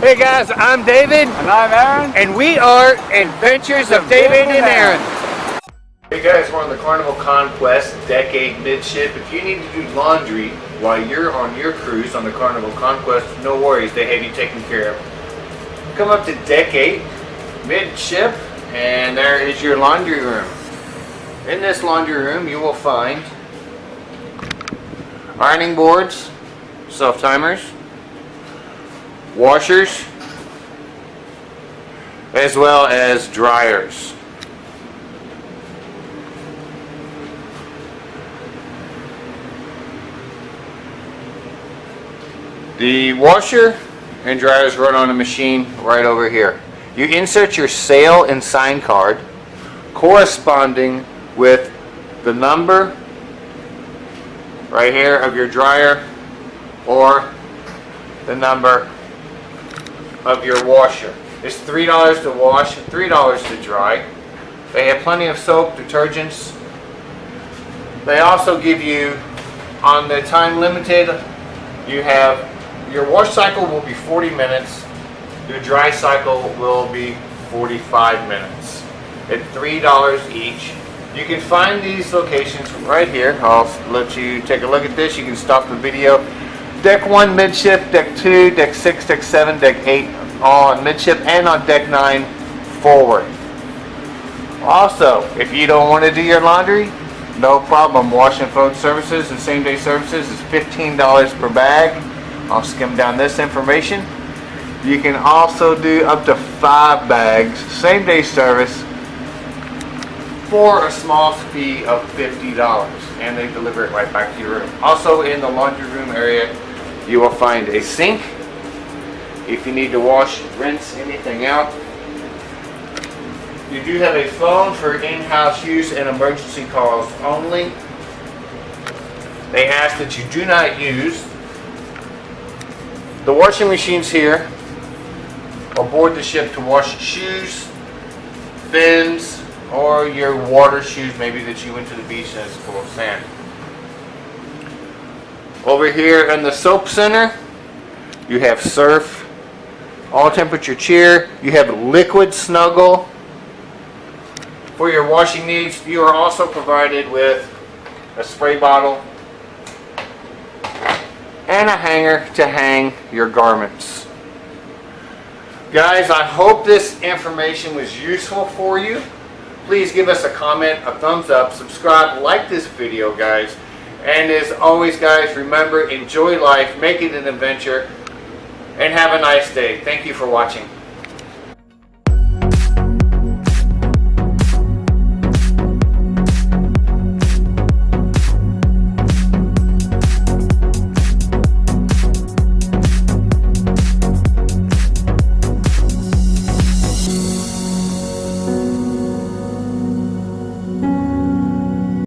Hey guys, I'm David. And I'm Aaron. And we are Adventures of David and Aaron. Hey guys, we're on the Carnival Conquest Decade Midship. If you need to do laundry while you're on your cruise on the Carnival Conquest, no worries, they have you taken care of. Come up to Decade Midship, and there is your laundry room. In this laundry room, you will find ironing boards, self-timers, washers, as well as dryers. The washer and dryers run on a machine right over here. You insert your sale and sign card corresponding with the number right here of your dryer or the number of your washer. It's $3 to wash, $3 to dry. They have plenty of soap, detergents. They also give you, on the time limited, you have your wash cycle will be 40 minutes. Your dry cycle will be 45 minutes at $3 each. You can find these locations right here. I'll let you take a look at this. You can stop the video. Deck 1 midship, Deck 2, Deck 6, Deck 7, Deck 8 all on midship, and on Deck 9 forward. Also, if you don't want to do your laundry, no problem. Wash and fold services and same day services is $15 per bag. I'll skim down this information. You can also do up to 5 bags, same day service, for a small fee of $50, and they deliver it right back to your room. Also in the laundry room area, you will find a sink if you need to wash, rinse anything out. You do have a phone for in-house use and emergency calls only. They ask that you do not use the washing machines here aboard the ship to wash shoes, fins, or your water shoes, maybe that you went to the beach and it's full of sand. Over here in the soap center, you have surf, all temperature cheer, you have liquid snuggle. For your washing needs, you are also provided with a spray bottle and a hanger to hang your garments. Guys, I hope this information was useful for you. Please give us a comment, a thumbs up, subscribe, like this video, guys. And as always, guys, remember, enjoy life, make it an adventure, and have a nice day. Thank you for watching.